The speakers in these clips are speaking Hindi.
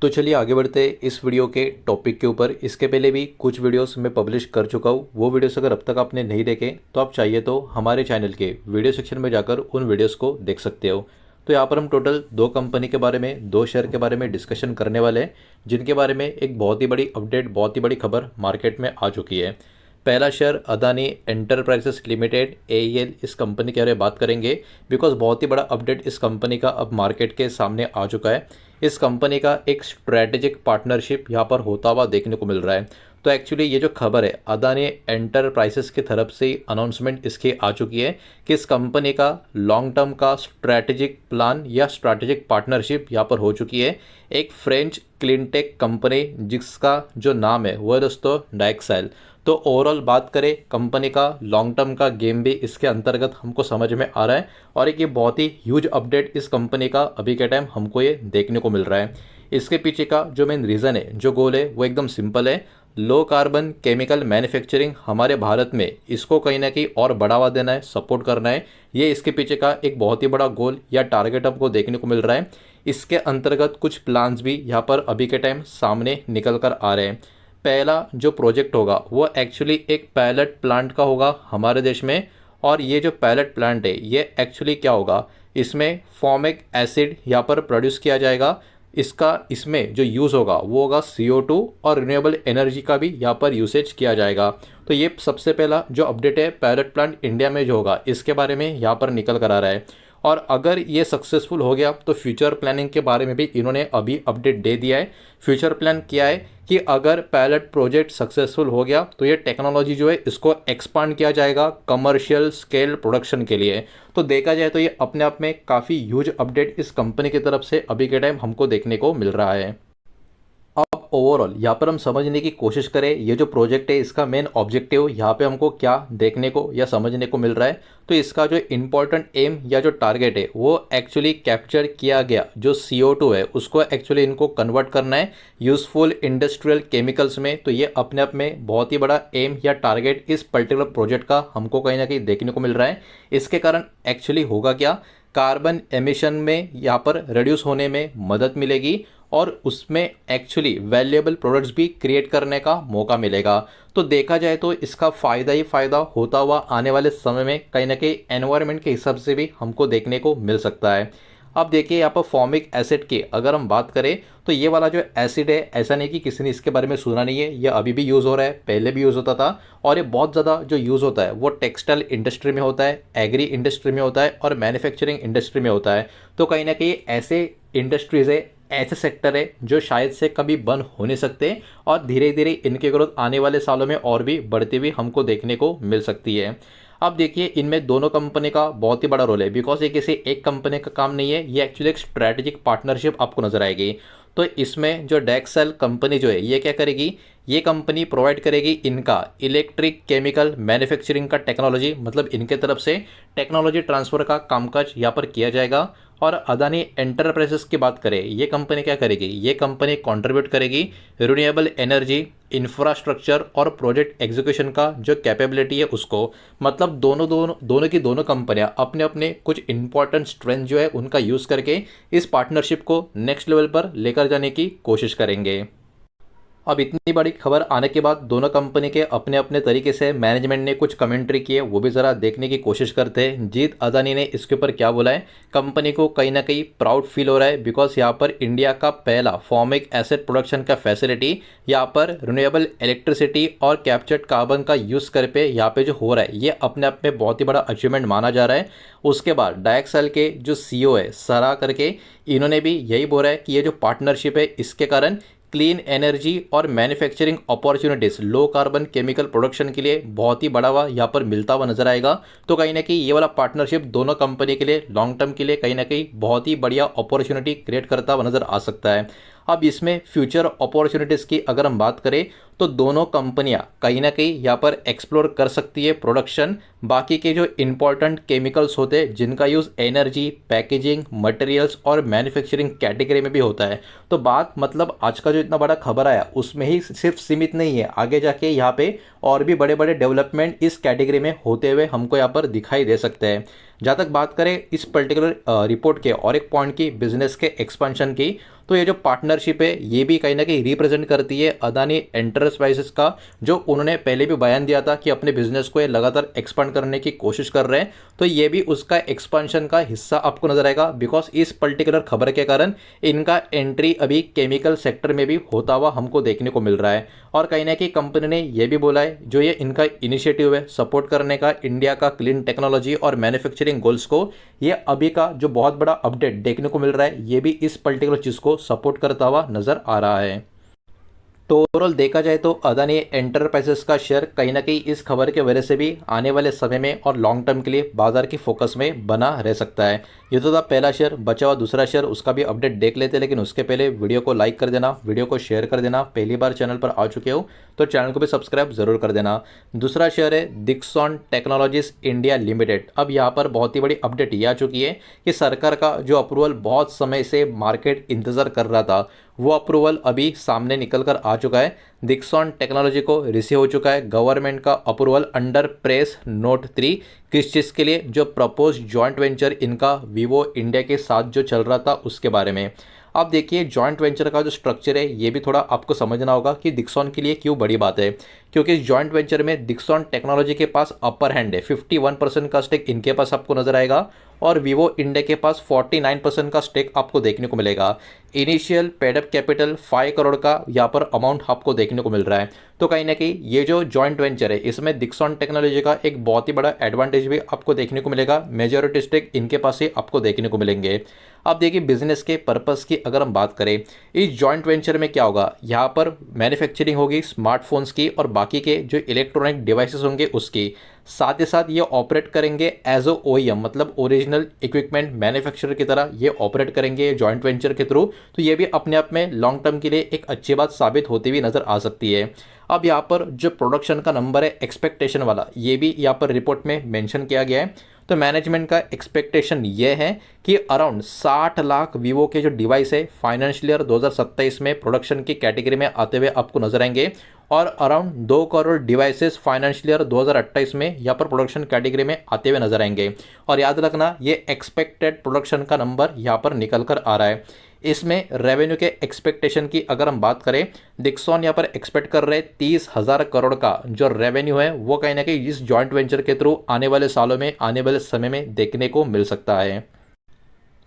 तो चलिए आगे बढ़ते हैं इस वीडियो के टॉपिक के ऊपर। इसके पहले भी कुछ वीडियोस मैं पब्लिश कर चुका हूँ। वो वीडियोस अगर अब तक आपने नहीं देखे तो आप चाहिए तो हमारे चैनल के वीडियो सेक्शन में जाकर उन वीडियोस को देख सकते हो। तो यहाँ पर हम टोटल दो कंपनी के बारे में, दो शेयर के बारे में डिस्कशन करने वाले हैं, जिनके बारे में एक बहुत ही बड़ी अपडेट, बहुत ही बड़ी खबर मार्केट में आ चुकी है। पहला share Adani enterprises limited AEL, इस कंपनी के बारे में बात करेंगे बिकॉज बहुत ही बड़ा अपडेट इस कंपनी का अब मार्केट के सामने आ चुका है। इस कंपनी का एक स्ट्रैटेजिक पार्टनरशिप यहाँ पर होता हुआ देखने को मिल रहा है। तो एक्चुअली ये जो खबर है अदानी एंटरप्राइजेस की तरफ से अनाउंसमेंट इसकी आ चुकी है कि इस कंपनी का लॉन्ग टर्म का स्ट्रैटेजिक प्लान या स्ट्रैटेजिक पार्टनरशिप यहाँ पर हो चुकी है एक फ्रेंच क्लीनटेक कंपनी जिसका जो नाम है वो है दोस्तों डाइक्सेल। तो ओवरऑल बात करें कंपनी का लॉन्ग टर्म का गेम भी इसके अंतर्गत हमको समझ में आ रहा है और एक ये बहुत ही ह्यूज अपडेट इस कंपनी का अभी के टाइम हमको ये देखने को मिल रहा है। इसके पीछे का जो मेन रीज़न है, जो गोल है, वो एकदम सिंपल है। लो कार्बन केमिकल मैन्युफैक्चरिंग हमारे भारत में इसको कहीं ना कहीं और बढ़ावा देना है, सपोर्ट करना है। ये इसके पीछे का एक बहुत ही बड़ा गोल या टारगेट हमको देखने को मिल रहा है। इसके अंतर्गत कुछ प्लान्स भी यहाँ पर अभी के टाइम सामने निकल कर आ रहे हैं। पहला जो प्रोजेक्ट होगा वो एक्चुअली एक पायलट प्लांट का होगा हमारे देश में। और ये जो पायलट प्लांट है ये एक्चुअली क्या होगा, इसमें फॉर्मिक एसिड यहाँ पर प्रोड्यूस किया जाएगा। इसमें जो यूज़ होगा वो होगा CO2 और रिन्यूएबल एनर्जी का भी यहाँ पर यूसेज किया जाएगा। तो ये सबसे पहला जो अपडेट है पायलट प्लांट इंडिया में जो होगा इसके बारे में यहाँ पर निकल कर आ रहा है। और अगर ये सक्सेसफुल हो गया तो फ्यूचर प्लानिंग के बारे में भी इन्होंने अभी अपडेट दे दिया है। फ्यूचर प्लान किया है कि अगर पायलट प्रोजेक्ट सक्सेसफुल हो गया तो ये टेक्नोलॉजी जो है इसको एक्सपांड किया जाएगा कमर्शियल स्केल प्रोडक्शन के लिए। तो देखा जाए तो ये अपने आप में काफ़ी ह्यूज अपडेट इस कंपनी की तरफ से अभी के टाइम हमको देखने को मिल रहा है। अब ओवरऑल यहाँ पर हम समझने की कोशिश करें ये जो प्रोजेक्ट है इसका मेन ऑब्जेक्टिव यहाँ पे हमको क्या देखने को या समझने को मिल रहा है। तो इसका जो इम्पोर्टेंट एम या जो टारगेट है वो एक्चुअली कैप्चर किया गया जो CO2 है उसको एक्चुअली इनको कन्वर्ट करना है यूज़फुल इंडस्ट्रियल केमिकल्स में। तो ये अपने आप में बहुत ही बड़ा एम या टारगेट इस पर्टिकुलर प्रोजेक्ट का हमको कहीं ना कहीं देखने को मिल रहा है। इसके कारण एक्चुअली होगा क्या, कार्बन एमिशन में यहाँ पर रिड्यूस होने में मदद मिलेगी और उसमें एक्चुअली वैल्यूएबल प्रोडक्ट्स भी क्रिएट करने का मौका मिलेगा। तो देखा जाए तो इसका फ़ायदा ही फ़ायदा होता हुआ आने वाले समय में कहीं ना कहीं एनवायरनमेंट के हिसाब से भी हमको देखने को मिल सकता है। अब देखिए यहाँ पर फॉर्मिक एसिड की अगर हम बात करें तो ये वाला जो एसिड है ऐसा नहीं कि किसी ने इसके बारे में सुना नहीं है, ये अभी भी यूज़ हो रहा है, पहले भी यूज़ होता था। और ये बहुत ज़्यादा जो यूज़ होता है वो टेक्सटाइल इंडस्ट्री में होता है, एग्री इंडस्ट्री में होता है और मैन्युफैक्चरिंग इंडस्ट्री में होता है। तो कहीं ना कहीं ऐसे इंडस्ट्रीज़ है, ऐसे सेक्टर है जो शायद से कभी बंद हो नहीं सकते और धीरे धीरे इनकी ग्रोथ आने वाले सालों में और भी बढ़ती हुई हमको देखने को मिल सकती है। अब देखिए इनमें दोनों कंपनी का बहुत ही बड़ा रोल है बिकॉज ये किसी एक कंपनी का काम नहीं है, ये एक्चुअली एक स्ट्रैटेजिक पार्टनरशिप आपको नजर आएगी। तो इसमें जो डाइक्सेल कंपनी जो है ये क्या करेगी, ये कंपनी प्रोवाइड करेगी इनका इलेक्ट्रिक केमिकल मैन्युफैक्चरिंग का टेक्नोलॉजी, मतलब इनके तरफ से टेक्नोलॉजी ट्रांसफ़र का कामकाज यहाँ पर किया जाएगा। और अदानी एंटरप्राइजेस की बात करें, ये कंपनी क्या करेगी, ये कंपनी कंट्रीब्यूट करेगी रिन्यूएबल एनर्जी, इंफ्रास्ट्रक्चर और प्रोजेक्ट एग्जीक्यूशन का जो कैपेबिलिटी है उसको। मतलब दोनों की दोनों कंपनियां अपने अपने कुछ इंपॉर्टेंट स्ट्रेंथ जो है उनका यूज़ करके इस पार्टनरशिप को नेक्स्ट लेवल पर लेकर जाने की कोशिश करेंगे। अब इतनी बड़ी खबर आने के बाद दोनों कंपनी के अपने अपने तरीके से मैनेजमेंट ने कुछ कमेंट्री की है, वो भी ज़रा देखने की कोशिश करते हैं। जीत अदानी ने इसके ऊपर क्या बोला है, कंपनी को कहीं ना कहीं प्राउड फील हो रहा है बिकॉज यहाँ पर इंडिया का पहला फॉर्मिक एसिड प्रोडक्शन का फैसिलिटी यहाँ पर रिन्यूएबल इलेक्ट्रिसिटी और कैप्चर्ड कार्बन का यूज़ कर पे यहाँ पे जो हो रहा है ये अपने आप में बहुत ही बड़ा अचीवमेंट माना जा रहा है। उसके बाद डाइक्सेल के जो CEO है सराह करके इन्होंने भी यही बोला है कि ये जो पार्टनरशिप है इसके कारण क्लीन एनर्जी और manufacturing opportunities, low carbon chemical production के लिए बहुत ही बढ़ावा यहाँ पर मिलता हुआ नजर आएगा। तो कहीं ना कहीं ये वाला पार्टनरशिप दोनों कंपनी के लिए लॉन्ग टर्म के लिए कहीं ना कहीं बहुत ही बढ़िया अपॉर्चुनिटी क्रिएट करता हुआ नजर आ सकता है। अब इसमें फ्यूचर अपॉर्चुनिटीज़ की अगर हम बात करें तो दोनों कंपनियां कहीं ना कहीं यहाँ पर एक्सप्लोर कर सकती है प्रोडक्शन बाकी के जो इंपॉर्टेंट केमिकल्स होते हैं जिनका यूज़ एनर्जी, पैकेजिंग, मटेरियल्स और मैन्युफैक्चरिंग कैटेगरी में भी होता है। तो बात मतलब आज का जो इतना बड़ा खबर आया उसमें ही सिर्फ सीमित नहीं है, आगे जाके यहाँ पे और भी बड़े बड़े डेवलपमेंट इस कैटेगरी में होते हुए हमको यहाँ पर दिखाई दे सकते हैं। जहाँ तक बात करें इस पर्टिकुलर रिपोर्ट के और एक पॉइंट की, बिजनेस के एक्सपेंशन की, तो ये जो पार्टनरशिप है ये भी कहीं ना कहीं रिप्रेजेंट करती है अदानी एंटरप्राइजेस का, जो उन्होंने पहले भी बयान दिया था कि अपने बिजनेस को ये लगातार एक्सपांड करने की कोशिश कर रहे हैं। तो ये भी उसका एक्सपांशन का हिस्सा आपको नजर आएगा, बिकॉज इस पर्टिकुलर खबर के कारण इनका एंट्री अभी केमिकल सेक्टर में भी होता हुआ हमको देखने को मिल रहा है। और कहीं ना कहीं कंपनी ने यह भी बोला है, जो ये इनका इनिशिएटिव है सपोर्ट करने का इंडिया का क्लीन टेक्नोलॉजी और मैन्युफैक्चरिंग गोल्स को, ये अभी का जो बहुत बड़ा अपडेट देखने को मिल रहा है ये भी इस पर्टिकुलर चीज़ को सपोर्ट करता हुआ नजर आ रहा है। तो ओवरऑल देखा जाए तो अदानी एंटरप्राइजेस का शेयर कहीं ना कहीं इस खबर के वजह से भी आने वाले समय में और लॉन्ग टर्म के लिए बाजार की फोकस में बना रह सकता है। ये तो था पहला शेयर, बचा हुआ दूसरा शेयर, उसका भी अपडेट देख लेते हैं, लेकिन उसके पहले वीडियो को लाइक कर देना, वीडियो को शेयर कर देना। पहली बार चैनल पर आ चुके हो तो चैनल को भी सब्सक्राइब जरूर कर देना। दूसरा शेयर है दिक्सॉन टेक्नोलॉजीज इंडिया लिमिटेड। अब यहाँ पर बहुत ही बड़ी अपडेट ये आ चुकी है कि सरकार का जो अप्रूवल बहुत समय से मार्केट इंतजार कर रहा था, वो अप्रूवल अभी सामने निकल कर आ चुका है। दिक्सॉन टेक्नोलॉजी को रिसीव हो चुका है गवर्नमेंट का अप्रूवल अंडर प्रेस नोट 3। किस चीज़ के लिए? जो प्रपोज जॉइंट वेंचर इनका वीवो इंडिया के साथ जो चल रहा था उसके बारे में। अब देखिए जॉइंट वेंचर का जो स्ट्रक्चर है ये भी थोड़ा आपको समझना होगा कि दिक्सॉन के लिए क्यों बड़ी बात है, क्योंकि इस जॉइंट वेंचर में दिक्सॉन टेक्नोलॉजी के पास अपर हैंड है। 51% का स्टेक इनके पास आपको नजर आएगा और वीवो इंडिया के पास 49% का स्टेक आपको देखने को मिलेगा। इनिशियल पेडअप कैपिटल 5 करोड़ का यहाँ पर अमाउंट आपको देखने को मिल रहा है। तो कहीं ना कहीं ये जो जॉइंट वेंचर है इसमें दिक्सॉन टेक्नोलॉजी का एक बहुत ही बड़ा एडवांटेज भी आपको देखने को मिलेगा। मेजॉरिटी स्टेक इनके पास ही आपको देखने को मिलेंगे। अब देखिए बिजनेस के पर्पस की अगर हम बात करें, इस जॉइंट वेंचर में क्या होगा, यहाँ पर मैन्युफैक्चरिंग होगी स्मार्टफोन्स की और बाकी के जो इलेक्ट्रॉनिक डिवाइसेस होंगे उसकी। साथ ही साथ ये ऑपरेट करेंगे एज ओ OEM, मतलब ओरिजिनल इक्विपमेंट मैन्युफैक्चरर की तरह ये ऑपरेट करेंगे जॉइंट वेंचर के थ्रू। तो ये भी अपने आप में लॉन्ग टर्म के लिए एक अच्छी बात साबित होती हुई नजर आ सकती है। अब यहाँ पर जो प्रोडक्शन का नंबर है एक्सपेक्टेशन वाला, ये भी यहाँ पर रिपोर्ट में मेंशन किया गया है। तो मैनेजमेंट का एक्सपेक्टेशन ये है कि अराउंड 60 लाख वीवो के जो डिवाइस है फाइनेंशियल ईयर 2027 में प्रोडक्शन की कैटेगरी में आते हुए आपको नजर आएंगे और around 2 crore devices financial year 2028 में यहाँ पर प्रोडक्शन कैटेगरी में आते हुए नजर आएंगे। और याद रखना ये एक्सपेक्टेड प्रोडक्शन का नंबर यहाँ पर निकल कर आ रहा है। इसमें रेवेन्यू के एक्सपेक्टेशन की अगर हम बात करें, दिक्सॉन यहाँ पर एक्सपेक्ट कर रहे हैं 30,000 करोड़ का जो रेवेन्यू है वो कहीं ना कहीं इस जॉइंट वेंचर के थ्रू आने वाले सालों में, आने वाले समय में देखने को मिल सकता है।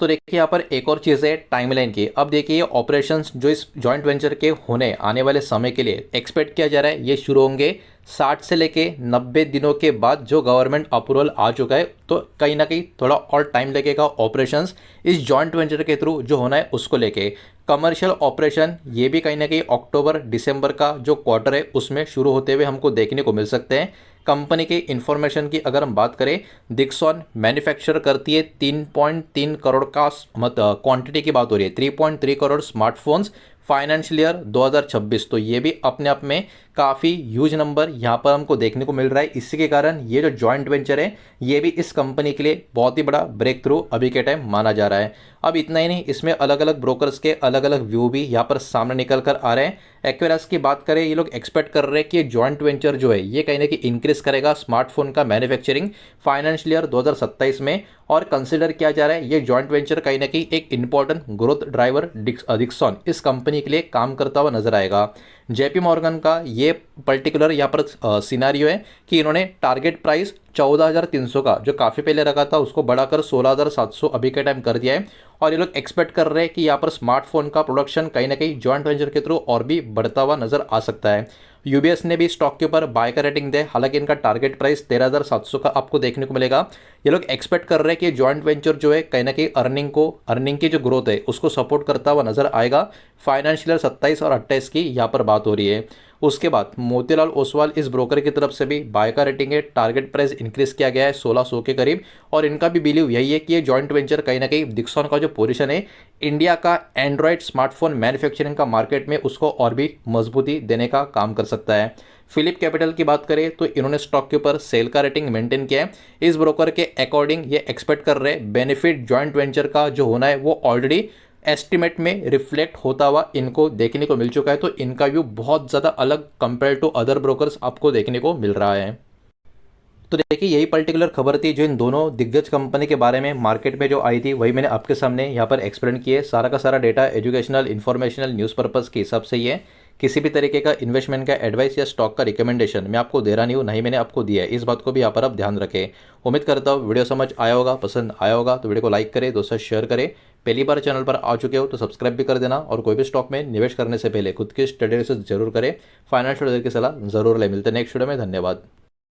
तो देखिए यहाँ पर एक और चीज़ है टाइमलाइन की। अब देखिए ऑपरेशंस जो इस जॉइंट वेंचर के होने आने वाले समय के लिए एक्सपेक्ट किया जा रहा है ये शुरू होंगे 60 से लेके 90 दिनों के बाद जो गवर्नमेंट अप्रूवल आ चुका है। तो कहीं ना कहीं थोड़ा और टाइम लगेगा ऑपरेशंस इस जॉइंट वेंचर के थ्रू जो होना है उसको लेके। कमर्शियल ऑपरेशन ये भी कहीं ना कहीं अक्टूबर दिसंबर का जो क्वार्टर है उसमें शुरू होते हुए हमको देखने को मिल सकते हैं। कंपनी के इन्फॉर्मेशन की अगर हम बात करें, दिक्सॉन मैन्युफैक्चर करती है 3.3 करोड़ का क्वांटिटी की बात हो रही है, 3.3 करोड़ स्मार्टफोन्स फाइनेंशियल ईयर 2026। तो ये भी अपने आप में काफ़ी ह्यूज नंबर यहाँ पर हमको देखने को मिल रहा है। इसी के कारण ये जो जॉइंट वेंचर है ये भी इस कंपनी के लिए बहुत ही बड़ा ब्रेक थ्रू अभी के टाइम माना जा रहा है। अब इतना ही नहीं, इसमें अलग अलग ब्रोकर्स के अलग अलग व्यू भी यहाँ पर सामने निकल कर आ रहे हैं। एक्वेरास की बात करें, ये लोग एक्सपेक्ट कर रहे हैं कि ये जॉइंट वेंचर जो है ये कहीं ना कहीं इंक्रीज करेगा स्मार्टफोन का मैन्युफैक्चरिंग फाइनेंशियल ईयर 2027 में। और कंसिडर किया जा रहा है ये जॉइंट वेंचर कहीं ना कहीं एक इंपॉर्टेंट ग्रोथ ड्राइवर दिक्सॉन इस कंपनी के लिए काम करता हुआ नजर आएगा। जेपी मॉर्गन का ये पर्टिकुलर यहाँ पर सिनारियो है कि इन्होंने टारगेट प्राइस 14,300 का जो काफ़ी पहले रखा था उसको बढ़ाकर 16,700 अभी के टाइम कर दिया है। और ये लोग एक्सपेक्ट कर रहे हैं कि यहाँ पर स्मार्टफोन का प्रोडक्शन कहीं ना कहीं जॉइंट वेंचर के थ्रू और भी बढ़ता हुआ नजर आ सकता है। यूबीएस ने भी स्टॉक के ऊपर बाय का रेटिंग दे, हालांकि इनका टारगेट प्राइस 13,700 का आपको देखने को मिलेगा। ये लोग एक्सपेक्ट कर रहे हैं कि जॉइंट वेंचर जो है कहीं ना कहीं अर्निंग की जो ग्रोथ है उसको सपोर्ट करता हुआ नजर आएगा। फाइनेंशियल 27 और 28 की यहाँ पर बात हो रही है। उसके बाद मोतीलाल ओसवाल इस ब्रोकर की तरफ से भी बाय का रेटिंग है, टारगेट प्राइस इंक्रीज किया गया है 1600 के करीब। और इनका भी बिलीव यही है कि ये जॉइंट वेंचर कहीं ना कहीं दिक्सॉन का जो पोजीशन है इंडिया का एंड्रॉयड स्मार्टफोन मैन्युफैक्चरिंग का मार्केट में उसको और भी मजबूती देने का काम कर सकता है। फिलिप कैपिटल की बात करें तो इन्होंने स्टॉक के ऊपर सेल का रेटिंग मेंटेन किया है। इस ब्रोकर के अकॉर्डिंग ये एक्सपेक्ट कर रहे हैं बेनिफिट जॉइंट वेंचर का जो होना है वो ऑलरेडी एस्टिमेट में रिफ्लेक्ट होता हुआ इनको देखने को मिल चुका है। तो इनका व्यू बहुत ज़्यादा अलग कंपेयर टू अदर ब्रोकर्स आपको देखने को मिल रहा है। तो देखिए यही पर्टिकुलर खबर थी जो इन दोनों दिग्गज कंपनी के बारे में मार्केट में जो आई थी, वही मैंने आपके सामने यहाँ पर एक्सप्लेन किए। सारा का सारा data educational, informational, news purpose के हिसाब से ही है। किसी भी तरीके का इन्वेस्टमेंट का एडवाइस या स्टॉक का रिकमेंडेशन मैं आपको दे रहा नहीं हूँ, नहीं मैंने आपको दिया है। इस बात को भी यहाँ पर आप ध्यान रखें। उम्मीद करता हूँ वीडियो समझ आया होगा, पसंद आया होगा तो वीडियो को लाइक करें, दोस्तों शेयर करें। पहली बार चैनल पर आ चुके हो तो सब्सक्राइब भी कर देना, और कोई भी स्टॉक में निवेश करने से पहले खुद की स्टडी रिसर्च जरूर करें, फाइनेंशियल एडवाइजर की सलाह जरूर ले। मिलते हैं नेक्स्ट वीडियो में, धन्यवाद।